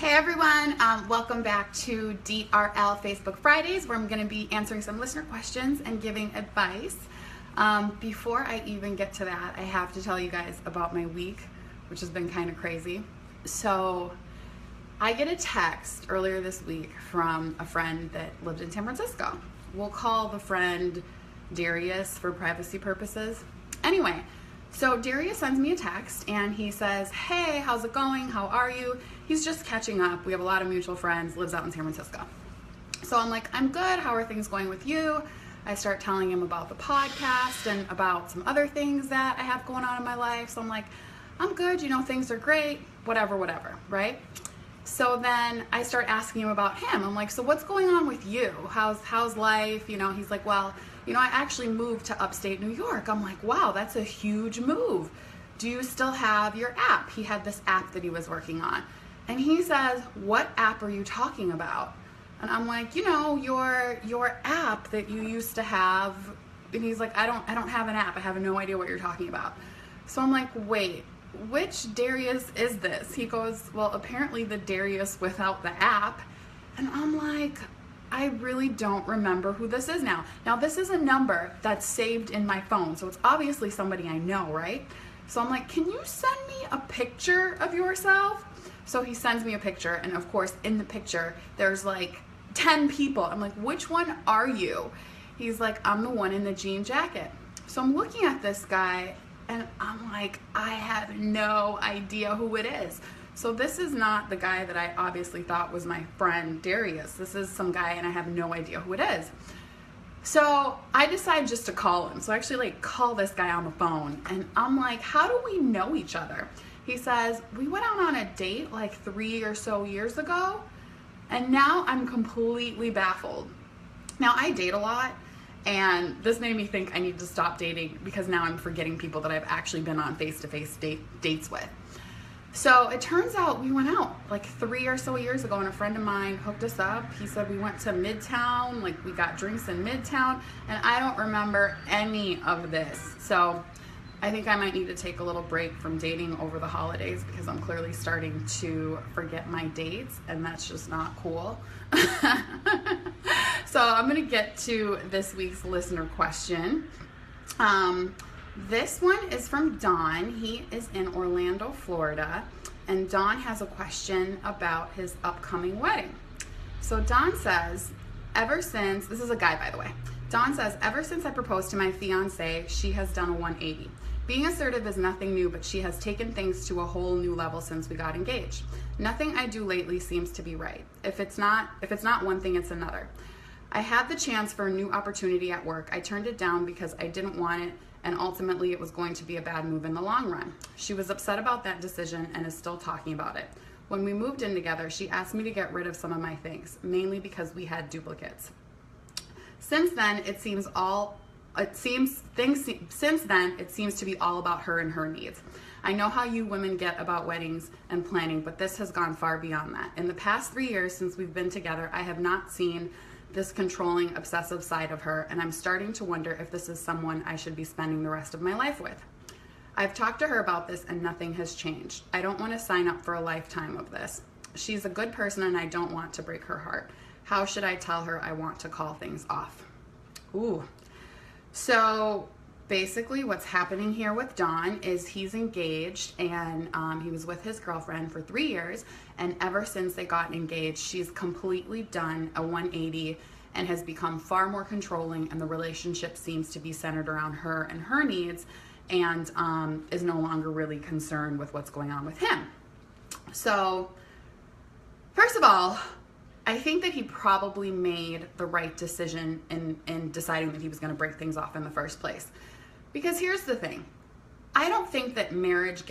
Hey everyone, welcome back to DRL Facebook Fridays, where I'm going to be answering some listener questions and giving advice. Before I even get to that, I have to tell you guys about my week, which has been kind of crazy. So I get a text earlier this week from a friend that lived in San Francisco. We'll call the friend Darius for privacy purposes. Anyway, so Darius sends me a text and he says, "Hey, how's it going? How are you?" He's just catching up. We have a lot of mutual friends, lives out in San Francisco. So I'm like, "I'm good. How are things going with you?" I start telling him about the podcast and about some other things that I have going on in my life. So I'm like, "I'm good. Things are great. Whatever, right?" So then I start asking him about him. I'm like, "So what's going on with you? How's life?" He's like, "Well, I actually moved to upstate New York." I'm like, "Wow, that's a huge move. Do you still have your app?" He had this app that he was working on. And he says, "What app are you talking about?" And I'm like, your app that you used to have." And he's like, I don't have an app. I have no idea what you're talking about." So I'm like, "Wait, which Darius is this?" He goes, "Well, apparently the Darius without the app." And I'm like, I really don't remember who this is now. Now, this is a number that's saved in my phone, so it's obviously somebody I know, right? So I'm like, "Can you send me a picture of yourself?" So he sends me a picture, and of course, in the picture, there's like 10 people. I'm like, "Which one are you?" He's like, "I'm the one in the jean jacket." So I'm looking at this guy, and I'm like, I have no idea who it is. So this is not the guy that I obviously thought was my friend Darius. This is some guy, and I have no idea who it is. So I decide just to call him. So I actually call this guy on the phone, and I'm like, "How do we know each other?" He says, "We went out on a date 3 or so years ago." And now I'm completely baffled. Now I date a lot, and this made me think I need to stop dating because now I'm forgetting people that I've actually been on face-to-face dates with. So it turns out we went out 3 or so years ago, and a friend of mine hooked us up. He said we went to Midtown, we got drinks in Midtown, and I don't remember any of this. So I think I might need to take a little break from dating over the holidays because I'm clearly starting to forget my dates, and that's just not cool. So I'm going to get to this week's listener question. This one is from Don. He is in Orlando, Florida, and Don has a question about his upcoming wedding. So Don says, this is a guy, by the way. Don says, "Ever since I proposed to my fiancé, she has done a 180. Being assertive is nothing new, but she has taken things to a whole new level since we got engaged. Nothing I do lately seems to be right. If it's not one thing, it's another. I had the chance for a new opportunity at work. I turned it down because I didn't want it, and ultimately it was going to be a bad move in the long run. She was upset about that decision and is still talking about it. Then we moved in together, she asked me to get rid of some of my things, mainly because we had duplicates. Since then, it seems to be all about her and her needs. I know how you women get about weddings and planning, but this has gone far beyond that. In the past 3 years since we've been together, I have not seen this controlling, obsessive side of her, and I'm starting to wonder if this is someone I should be spending the rest of my life with. I've talked to her about this and nothing has changed. I don't want to sign up for a lifetime of this. She's a good person and I don't want to break her heart. How should I tell her I want to call things off?" Ooh. So basically what's happening here with Don is he's engaged, and he was with his girlfriend for 3 years, and ever since they got engaged, she's completely done a 180 and has become far more controlling, and the relationship seems to be centered around her and her needs, and is no longer really concerned with what's going on with him. So first of all, I think that he probably made the right decision in deciding that he was going to break things off in the first place. Because here's the thing. I don't think that marriage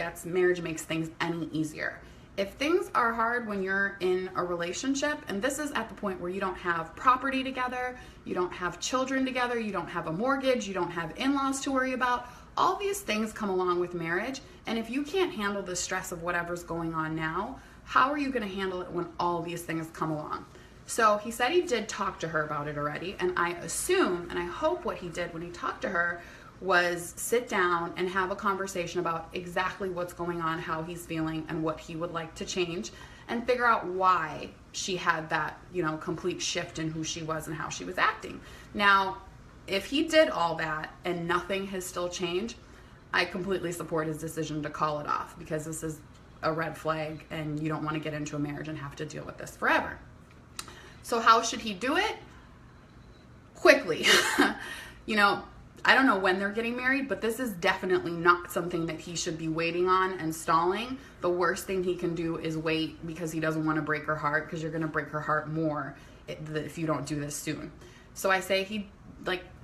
makes things any easier. If things are hard when you're in a relationship, and this is at the point where you don't have property together, you don't have children together, you don't have a mortgage, you don't have in-laws to worry about, all these things come along with marriage, and if you can't handle the stress of whatever's going on now, how are you going to handle it when all these things come along? So he said he did talk to her about it already, and I assume and I hope what he did when he talked to her was sit down and have a conversation about exactly what's going on, how he's feeling, and what he would like to change, and figure out why she had that, complete shift in who she was and how she was acting. Now, if he did all that and nothing has still changed, I completely support his decision to call it off, because this is a red flag and you don't want to get into a marriage and have to deal with this forever. So how should he do it? Quickly. I don't know when they're getting married, but this is definitely not something that he should be waiting on and stalling. The worst thing he can do is wait, because he doesn't want to break her heart, because you're going to break her heart more if you don't do this soon. So I say,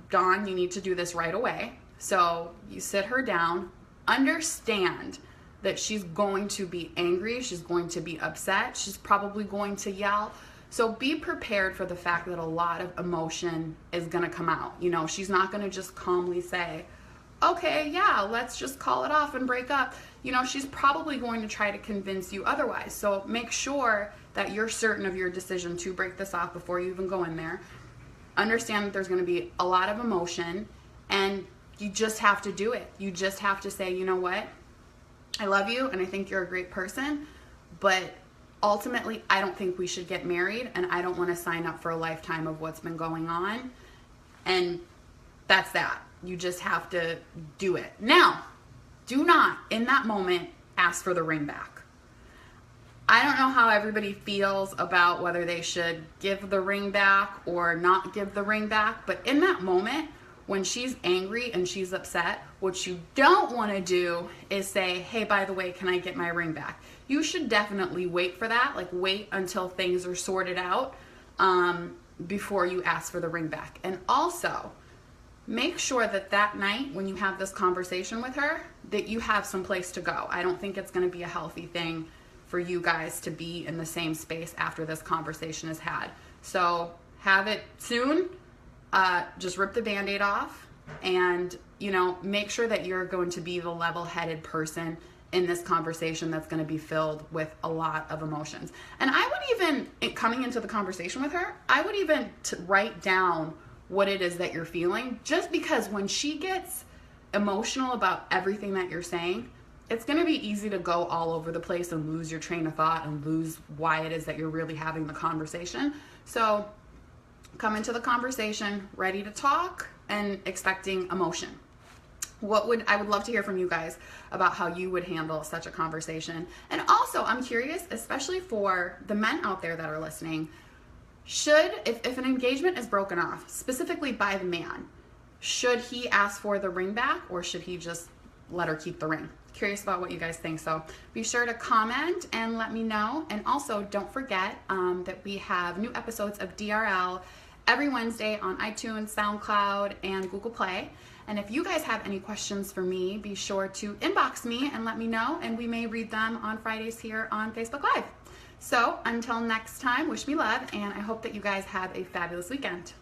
Dawn, you need to do this right away. So you sit her down, understand that she's going to be angry, she's going to be upset, she's probably going to yell. So be prepared for the fact that a lot of emotion is going to come out. She's not going to just calmly say, okay, yeah, let's just call it off and break up. She's probably going to try to convince you otherwise. So make sure that you're certain of your decision to break this off before you even go in there. Understand that there's going to be a lot of emotion, and you just have to do it. You just have to say, you know what? I love you and I think you're a great person, but ultimately, I don't think we should get married, and I don't want to sign up for a lifetime of what's been going on. And that's that. You just have to do it. Now, do not, in that moment, ask for the ring back. I don't know how everybody feels about whether they should give the ring back or not give the ring back, but in that moment, when she's angry and she's upset, what you don't want to do is say, hey, by the way, can I get my ring back? You should definitely wait for that, wait until things are sorted out before you ask for the ring back. And also, make sure that night when you have this conversation with her, that you have some place to go. I don't think it's going to be a healthy thing for you guys to be in the same space after this conversation is had. So have it soon. Just rip the Band-Aid off, and make sure that you're going to be the level-headed person in this conversation that's going to be filled with a lot of emotions. And I would even, coming into the conversation with her, I would even write down what it is that you're feeling, just because when she gets emotional about everything that you're saying, it's going to be easy to go all over the place and lose your train of thought and lose why it is that you're really having the conversation. So come into the conversation ready to talk and expecting emotion. I would love to hear from you guys about how you would handle such a conversation. And also, I'm curious, especially for the men out there that are listening, if an engagement is broken off, specifically by the man, should he ask for the ring back, or should he just let her keep the ring? Curious about what you guys think. So be sure to comment and let me know. And also, don't forget that we have new episodes of DRL every Wednesday on iTunes, SoundCloud, and Google Play. And if you guys have any questions for me, be sure to inbox me and let me know, and we may read them on Fridays here on Facebook Live. So until next time, wish me love, and I hope that you guys have a fabulous weekend.